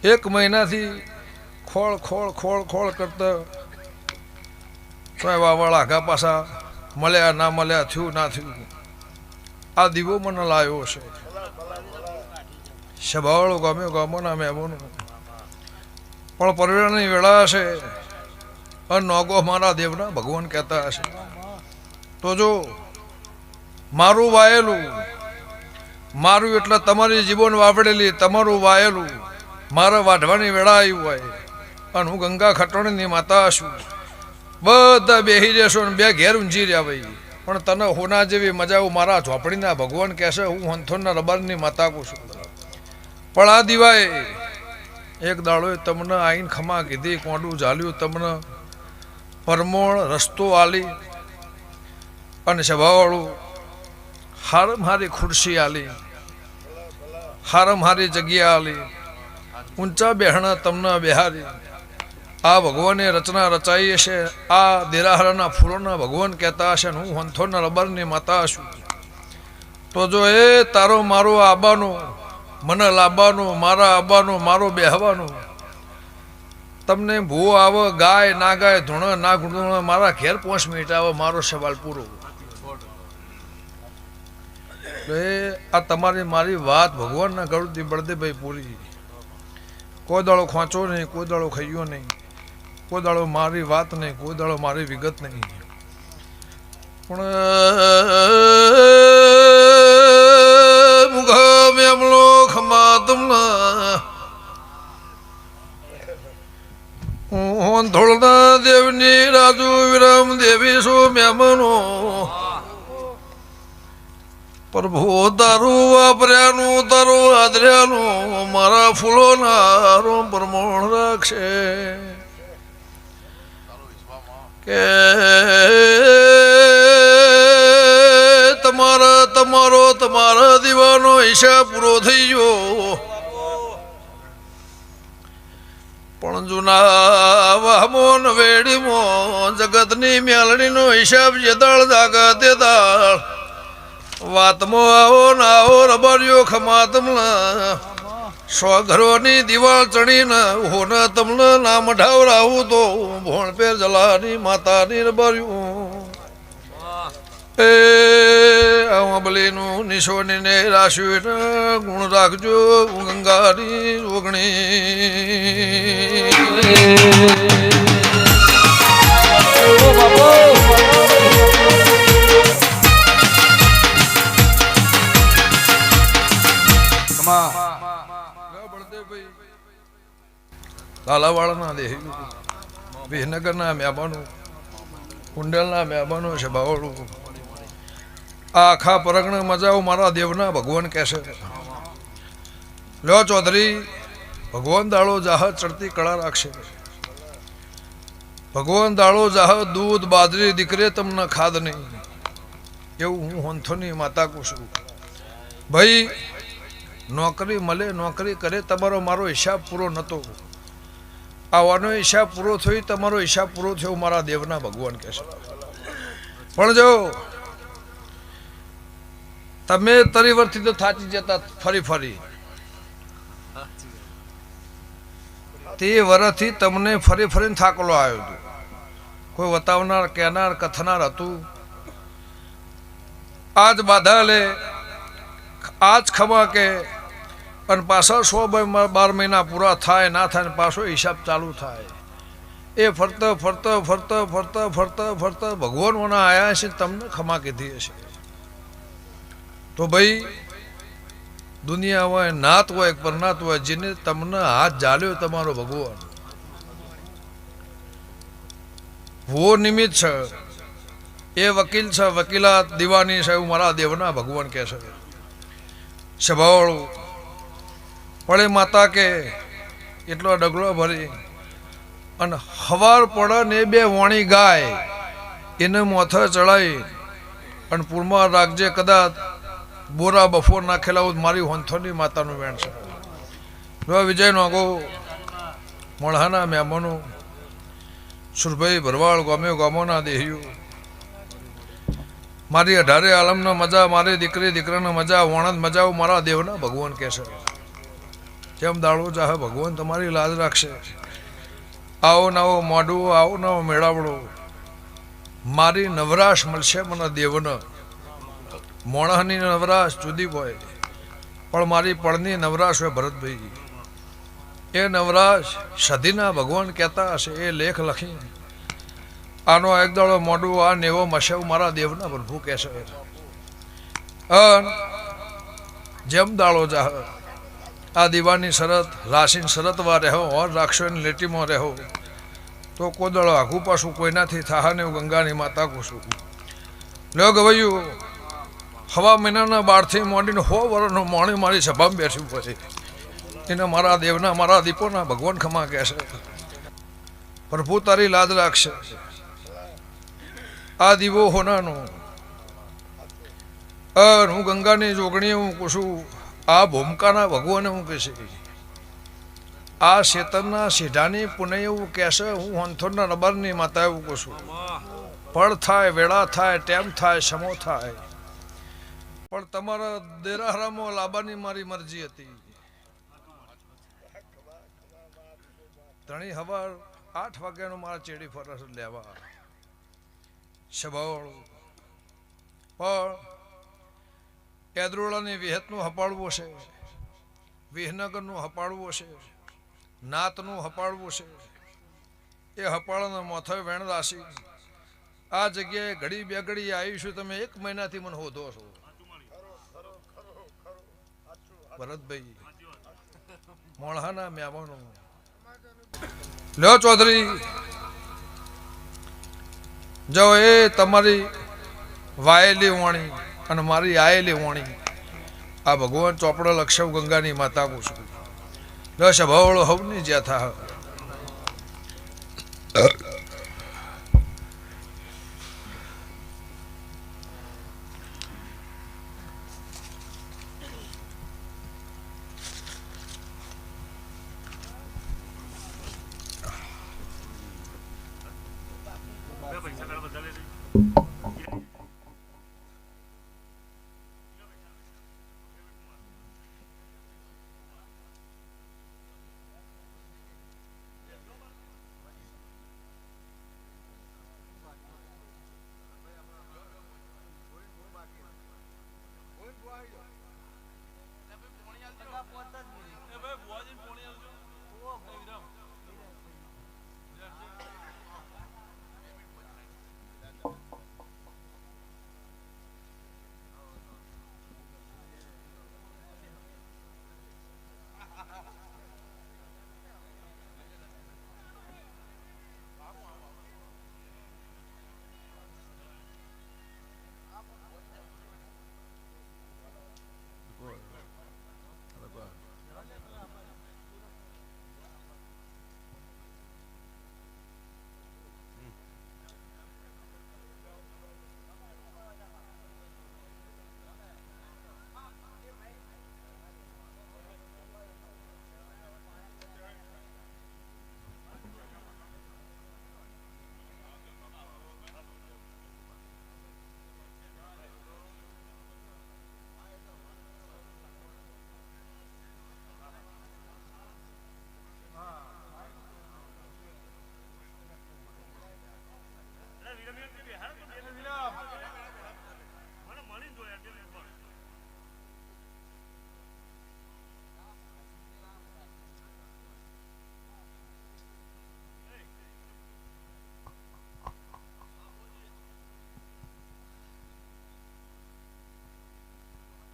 એક મહિનાથી ખોળ ખોળ ખોળ ખોળ કરતા વાવાળા આઘા પાછા મળ્યા ના મળ્યા, થયું ના થયું. આ દીવો મને લાવ્યો છે. સભાવાળો ગમ્યો ગામોના મહેમાનો પણ પરવેળાની વેળા હશે અને નોગો મારા દેવના ભગવાન કહેતા હશે. તો જો મારું વાયેલું, મારું એટલે તમારી જીવન વાપડેલી, તમારું વાયેલું મારા વાઢવાની વેળા આવી હોય અને હું ગંગા ખટોણીની માતા છું. બધા બેસી જશો ને બે ઘેર ઊંઝી રહ્યા ભાઈ, પણ તને હોના જેવી મજા મારા ઝોપડીના ભગવાન કહેશે હું હંથોના રબારની માતા કહું છું. પણ આ દિવાએ એક દાડોએ તમને આઈને ખમા કીધી, કોંડું ઝાલ્યું, તમને પરમોણ રસ્તો આલી અને સભાવાળું હારમ હારી ખુરશી આલી, હારમ હારી જગ્યા આલી, ઊંચા બેહણા તમને બેહારી. આ ભગવાને રચના રચાઈ હશે. આ દેરાહરાના ફૂલોના ભગવાન કહેતા હશે હું હંથોના રબારની માતા છું. તો જો એ તારો મારો આબાનો, મને લાવવાનો, મારા આબાનો, મારો બેહવાનો, તમને ભૂ આવે ગાય ના ગાય, ધૂણ ના ગુણ, મારા ઘેર 5 મિનિટ આવે, મારો સવાલ પૂરો. આ તમારી મારી વાત ભગવાનના ગળુથી બળદેભાઈ પૂરી. કોઈ દાડો ખોંચો નહીં, કોઈ દાડો ખાઈયો નહીં, કોઈ દાડો મારી વાત નહીં, કોઈ દાડો મારી વિગત નહીં. પણ મેમલો ખમા તમને હું ધોળના દેવની રાજુ વિરમ દેવી શું મેમનો પ્રભુ તારું વાપર્યાનું, તારું આદર્યાનું મારા ફૂલોના રોમ પ્રમોણ રાખશે. કે તમારા દીવાનો હિસાબ પૂરો થઈ ગયો. પણ જૂના વાહમો વેડીમો જગતની મેલડીનો હિસાબ જે દાળ જાગા તે દાળ વાતમાં આવો ના આવો રબારીઓ ખમા તમને 100 ઘરોની દિવાળ ચડીને હોને તમને નામ ઢાવરાવું તો ભોણ પેર જલાની માતાની રબાર્યું. એ અમબલીનું નિશોનીને રાશ્યું ગુણ રાખજો ગંગાની જોગણી. લાલાવાળાના દેહ, વિસનગરના મહેમાનો, કુંડલના મહેમાનો છે બાવળું. આખા પરગણે મજાઓ મારા દેવના ભગવાન કહેશે. લ્યો ચૌધરી, ભગવાન દાળો જાહ ચડતી કળા રાખશે. ભગવાન દાળો જાહ દૂધ બાજરી દીકરે તમને ખાદ નહીં. એવું હું હંથોની માતા કહું છું. ભાઈ નોકરી મળે, નોકરી કરે, તમારો મારો હિસાબ પૂરો નહોતો. આવવાનો હિસાબ પૂરો થયો, તમારો હિસાબ પૂરો થયો મારા દેવના ભગવાન કહેશે. પણ જો તમે તરીવરથી તો થાચી જતા ફરી ફરી, તે વર્ષથી તમને ફરી ફરીને થાકલો આવ્યો હતો. કોઈ વતાવનાર, કહેનાર, કથનાર હતું. આજ બાધા લે, આજ ખમા કે અને પાછા 112 મહિના પૂરા થાય ના થાય ને પાછો હિસાબ ચાલુ થાય. એ ફરતા ફરતા ફરતા ફરતા ફરતા ફરતા ભગવાન ઓના આયા છે, તમને ખમા કીધી હશે. તો ભાઈ દુનિયા હોય, નાત હોય, પરનાત હોય, જેને તમને હાથ જાલ્યો તમારો ભગવાન, ભૂવો નિમિત્ત છે, એ વકીલ છે, વકીલાત દીવાની છે, એવું મારા દેવના ભગવાન કહે છે. સભાવાળું પડે માતા કે એટલો ડગલો ભરી અને હવાર પડે ને 2 વાણી ગાય એને મોથે ચડાવી અને પૂરમાં રાખજે, કદાચ બોરા બફોર નાખેલા હોય મારી હોંથોની માતાનું વેણ છે. વિજય નોગો મળહાના મહેમાનો, સુરભાઈ ભરવાડ ગામે ગામોના દેહીઓ, મારી 18 આલમના મજા, મારી દીકરી દીકરાના મજા, વણદ મજાઓ મારા દેવના ભગવાન કહેશે. જેમ દાડો ચાહે ભગવાન તમારી લાજ રાખશે. આવો નવો મોઢું, આવો નવો મેળાવડો, મારી નવરાશ મળશે મને દેવને. મોણસની નવરાશ જુદી હોય, પણ મારી પળની નવરાશ હોય ભરતભાઈ. એ નવરાશ સદીના ભગવાન કહેતા હશે એ લેખ લખી આનો એક દાડો મોઢું આ નેવો મશેવ મારા દેવના પ્રભુ કહેશે. જેમ દાડો જાહ આ દીવાની શરત રાશિની શરતમાં રહો, ઓર રાખશો એની લેટીમાં રહો તો કોદળો આઘું પાછું કોઈનાથી થાહા ને ગંગાની માતા કુશું. લો ગવૈયું હવા મહિનાના 12થી મોડીને 100 વર્ષનો મોણી મારી સભામાં બેઠ્યું પછી એને મારા દેવના મારા દીપોના ભગવાન ખમા કહેશે. પ્રભુ તારી લાજ રાખશે. આ દીવો હોનાનો હું ગંગાની જોગણી હું કુશું. આ ભૂમકાના ભગવાને હું કહેશે. આ શેતરના સીધાની પુનઃ એવું કહેશે. હું હંથોરના રબારની માતા એવું કહું છું. પળ થાય, વેળા થાય, ટેમ થાય, સમો થાય, પણ તમારા દેરાહરામાં લાબાની મારી મરજી હતી. ધણી હવાર 8 વાગ્યાનો મારા ચેડી ફરસ લેવા સભાવાળું, પણ કેદરોળાની વિહતનું હપાડવું છે, વિહનગરનું હપાડવું છે, નાતનું હપાડવું છે. એ હપાળાના મોથે વેણ રાશી આ જગ્યાએ ઘડી બે ઘડી આવીશું. તમે 1 મહિનાથી મને હોધો છો ભરતભાઈ, મોણહાના મહેમાનો. લ્યો ચૌધરી જો એ તમારી વાયેલી વાણી અને મારી આયેલી વાણી આ ભગવાન ચોપડા લક્ષવ ગંગાની માતા પૂછું. લો સભાવાળો હવની જ્યાં થા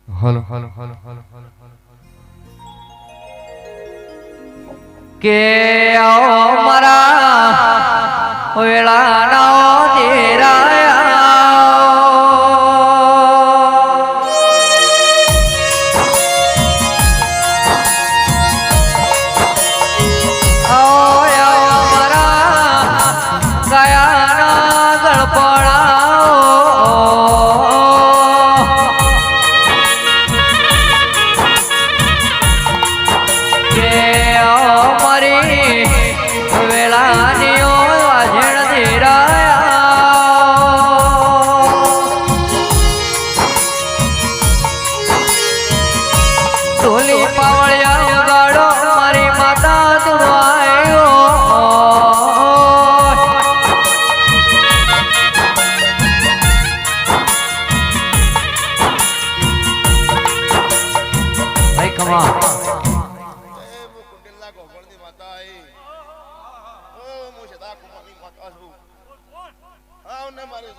hello hello hello hello hello કે આવો મારા વેળાના દેરાયા વેળાની ઓ વાજણ દેરા વાટલો આવ્યો ભાઈ કમા મારી